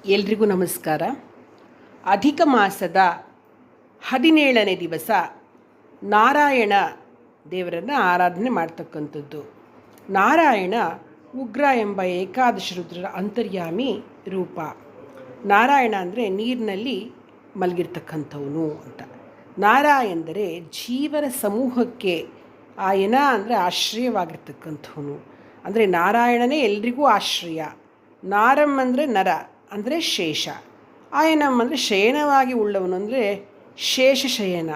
ಎಲ್ರಿಗೂ ನಮಸ್ಕಾರ. ಅಧಿಕ ಮಾಸದ 17ನೇ ದಿವಸ ನಾರಾಯಣ ದೇವರನ್ನು ಆರಾಧನೆ ಮಾಡ್ತಕ್ಕಂಥದ್ದು. ನಾರಾಯಣ ಉಗ್ರ ಎಂಬ ಏಕಾದಶ ರುದ್ರರ ಅಂತರ್ಯಾಮಿ ರೂಪ. ನಾರಾಯಣ ಅಂದರೆ ನೀರಿನಲ್ಲಿ ಮಲಗಿರ್ತಕ್ಕಂಥವನು ಅಂತ. ನಾರ ಎಂದರೆ ಜೀವನ ಸಮೂಹಕ್ಕೆ ಆಯನ ಅಂದರೆ ಆಶ್ರಯವಾಗಿರ್ತಕ್ಕಂಥವನು. ಅಂದರೆ ನಾರಾಯಣನೇ ಎಲ್ರಿಗೂ ಆಶ್ರಯ. ನಾರಂ ಅಂದರೆ ನರ ಅಂದರೆ ಶೇಷ. ಆಯನಂ ಅಂದರೆ ಶಯನವಾಗಿ ಉಳ್ಳವನು ಅಂದರೆ ಶೇಷಶಯನ.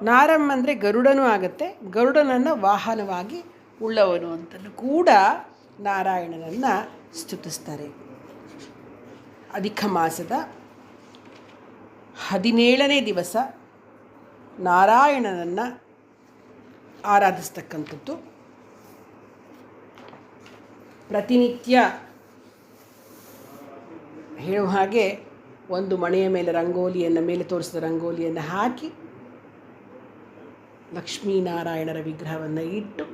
ನಾರಂ ಅಂದರೆ ಗರುಡನೂ ಆಗುತ್ತೆ, ಗರುಡನನ್ನು ವಾಹನವಾಗಿ ಉಳ್ಳವನು ಅಂತಲೂ ಕೂಡ ನಾರಾಯಣನನ್ನು ಸ್ತುತಿಸ್ತಾರೆ. ಅಧಿಕ ಮಾಸದ 17ನೇ ದಿವಸ ನಾರಾಯಣನನ್ನು ಆರಾಧಿಸ್ತಕ್ಕಂಥದ್ದು. ಪ್ರತಿನಿತ್ಯ ಹೇಳುವ ಹಾಗೆ ಒಂದು ಮಣೆಯ ಮೇಲೆ ರಂಗೋಲಿಯನ್ನು, ಮೇಲೆ ತೋರಿಸಿದ ರಂಗೋಲಿಯನ್ನು ಹಾಕಿ ಲಕ್ಷ್ಮೀನಾರಾಯಣರ ವಿಗ್ರಹವನ್ನು ಇಟ್ಟು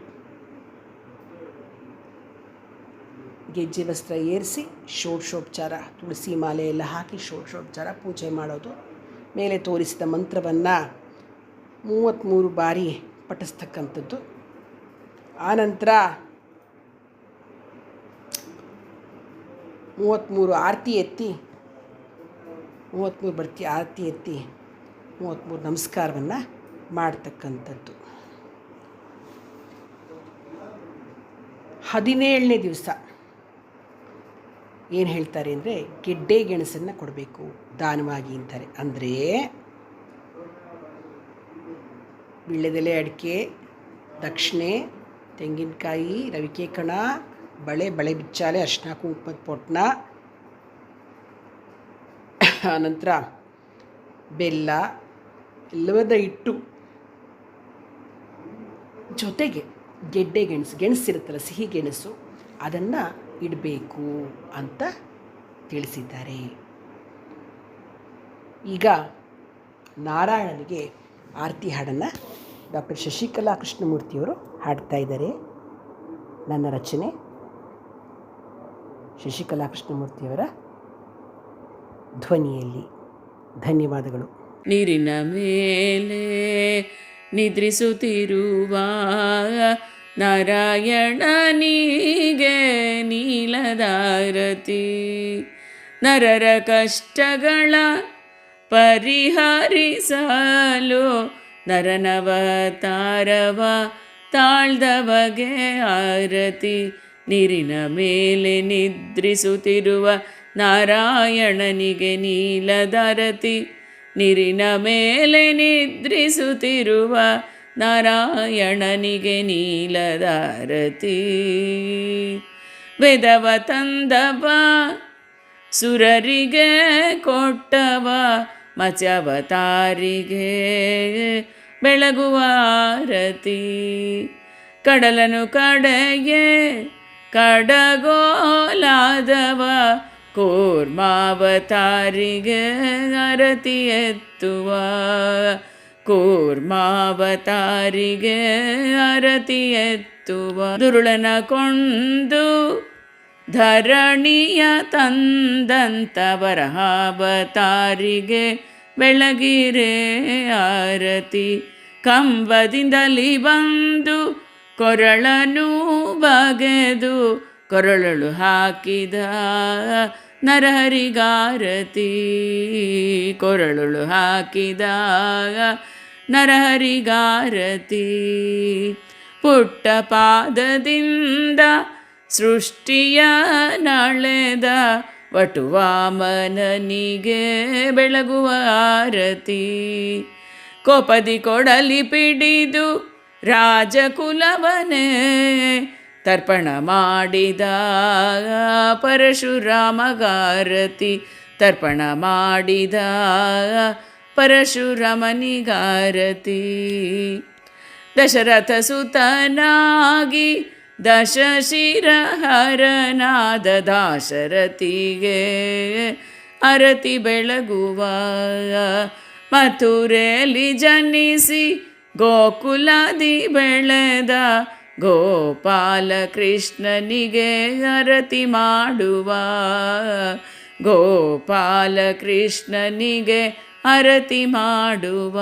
ಗೆಜ್ಜೆ ವಸ್ತ್ರ ಏರಿಸಿ ಷೋಡಶೋಪಚಾರ, ತುಳಸಿ ಮಾಲೆ ಎಲ್ಲ ಹಾಕಿ ಷೋಡಶೋಪಚಾರ ಪೂಜೆ ಮಾಡೋದು. ಮೇಲೆ ತೋರಿಸಿದ ಮಂತ್ರವನ್ನು 33 ಬಾರಿ ಪಠಿಸ್ತಕ್ಕಂಥದ್ದು. ಆನಂತರ 33 ಆರತಿ ಎತ್ತಿ 33 ಬರ್ತಿ ಆರತಿ ಎತ್ತಿ 33 ನಮಸ್ಕಾರವನ್ನು ಮಾಡ್ತಕ್ಕಂಥದ್ದು. 17ನೇ ದಿವಸ ಏನು ಹೇಳ್ತಾರೆ ಅಂದರೆ ಗೆಡ್ಡೆ ಗೆಣಸನ್ನು ಕೊಡಬೇಕು ದಾನವಾಗಿ ಅಂತಾರೆ. ಅಂದರೆ ವೀಳ್ಯದೆಲೆ, ಅಡಿಕೆ, ದಕ್ಷಿಣೆ, ತೆಂಗಿನಕಾಯಿ, ರವಿಕೆ ಕಣ, ಬಳೆ ಬಿಚ್ಚಾಲೆ, ಅರಿಶಿನ ಕುಂಕುಮದ ಪೊಟ್ಣ, ಆನಂತರ ಬೆಲ್ಲ ಎಲ್ಲವನ್ನ ಇಟ್ಟು ಜೊತೆಗೆ ಗೆಡ್ಡೆ ಗೆಣಸಿರುತ್ತಲ್ಲ, ಸಿಹಿ ಗೆಣಸು, ಅದನ್ನು ಇಡಬೇಕು ಅಂತ ತಿಳಿಸಿದ್ದಾರೆ. ಈಗ ನಾರಾಯಣನಿಗೆ ಆರತಿ ಹಾಡನ್ನು ಡಾಕ್ಟರ್ ಶಶಿಕಲಾ ಕೃಷ್ಣಮೂರ್ತಿಯವರು ಹಾಡ್ತಾ ಇದ್ದಾರೆ. ನನ್ನ ರಚನೆ ಶಶಿಕಲಾ ಕೃಷ್ಣಮೂರ್ತಿಯವರ ಧ್ವನಿಯಲ್ಲಿ. ಧನ್ಯವಾದಗಳು. ನೀರಿನ ಮೇಲೆ ನಿದ್ರಿಸುತ್ತಿರುವ ನಾರಾಯಣನಿಗೆ ನೀಲದಾರತಿ. ನರರ ಕಷ್ಟಗಳ ಪರಿಹರಿಸಲು ನರನವತಾರವ ತಾಳ್ದವಗೆ ಆರತಿ. ನೀರಿನ ಮೇಲೆ ನಿದ್ರಿಸುತ್ತಿರುವ ನಾರಾಯಣನಿಗೆ ನೀಲದಾರತಿ. ನೀರಿನ ಮೇಲೆ ನಿದ್ರಿಸುತ್ತಿರುವ ನಾರಾಯಣನಿಗೆ ನೀಲದಾರತಿ. ವೇದವ ತಂದವ ಸುರರಿಗೆ ಕೊಟ್ಟವ ಮತ್ಸ್ಯಾವತಾರಿಗೆ ಬೆಳಗುವ ಆರತಿ. ಕಡಲನು ಕಡೆಗೆ ಕಡಗೋಲಾದವ ಕೂರ್ಮಾವತಾರಿಗೆ ಆರತಿ ಎತ್ತುವ. ಕೂರ್ಮಾವತಾರಿಗೆ ಆರತಿ ಎತ್ತುವ. ದುರುಳನ ಕೊಂದು ಧರಣಿಯ ತಂದಂತ ವರಹಾವತಾರಿಗೆ ಬೆಳಗಿರೆ ಆರತಿ. ಕಂಬದಿಂದಲಿ ಬಂದು ಕೊರಳನು ಬಗೆದು ಕೊರಳಳು ಹಾಕಿದ ನರಹರಿಗಾರತಿ. ಕೊರಳಳು ಹಾಕಿದ ನರಹರಿಗಾರತಿ. ಪುಟ್ಟ ಪಾದದಿಂದ ಸೃಷ್ಟಿಯ ನಳೆದ ವಟುವಾಮನನಿಗೆ ಬೆಳಗುವ ಆರತಿ. ಕೋಪದಿ ಕೊಡಲಿ ಪಿಡಿದು ರಾಜಕುಲವನೇ ತರ್ಪಣ ಮಾಡಿದ ಪರಶುರಾಮಗಾರತಿ. ತರ್ಪಣ ಮಾಡಿದ ಪರಶುರಾಮನಿಗಾರತಿ. ದಶರಥ ಸುತನಾಗಿ ದಶಶಿರಹರನಾದ ದಾಶರಥಿಗೆ ಆರತಿ ಬೆಳಗುವ. ಮಥುರೆಯಲ್ಲಿ ಜನಿಸಿ ಗೋಕುಲದಿ ಬೆಳೆದ ಗೋಪಾಲ ಕೃಷ್ಣನಿಗೆ ಆರತಿ ಮಾಡುವ. ಗೋಪಾಲ ಕೃಷ್ಣನಿಗೆ ಆರತಿ ಮಾಡುವ.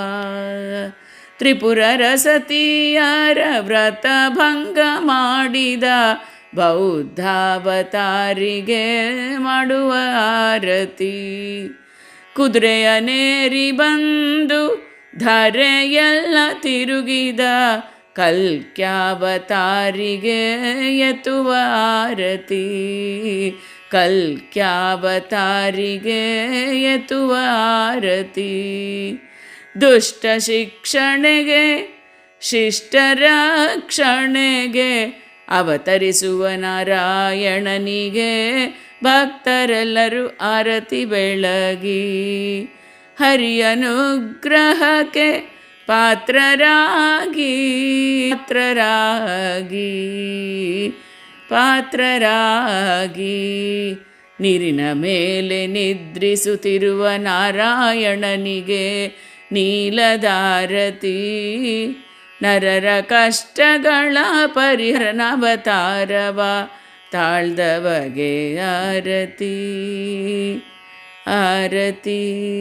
ತ್ರಿಪುರರ ಸತಿಯರ ವ್ರತ ಭಂಗ ಮಾಡಿದ ಬೌದ್ಧಾವತಾರಿಗೆ ಮಾಡುವ ಆರತಿ. ಕುದುರೆಯ ನೇರಿ ಬಂದು ಧರೆಯೆಲ್ಲ ತಿರುಗಿದ ಕಲ್ಕ್ಯಾವತಾರಿಗೆ ಎತ್ತುವ ಆರತಿ. ಕಲ್ಕ್ಯಾವತಾರಿಗೆ ಎತ್ತುವ ಆರತಿ. ದುಷ್ಟ ಶಿಕ್ಷಣೆಗೆ ಶಿಷ್ಟ ರಕ್ಷಣೆಗೆ ಅವತರಿಸುವ ನಾರಾಯಣನಿಗೆ ಭಕ್ತರೆಲ್ಲರೂ ಆರತಿ ಬೆಳಗಿ. ಹರಿಯ ಅನುಗ್ರಹಕ್ಕೆ ಪಾತ್ರರಾಗಿ ಪಾತ್ರರಾಗಿ ನೀರಿನ ಮೇಲೆ ನಿದ್ರಿಸುತ್ತಿರುವ ನಾರಾಯಣನಿಗೆ ನೀಲದಾರತಿ. ನರರ ಕಷ್ಟಗಳ ಪರಿಹರಣಾವತಾರವ ತಾಳ್ದವಗೆ ಆರತಿ ಆರತಿ.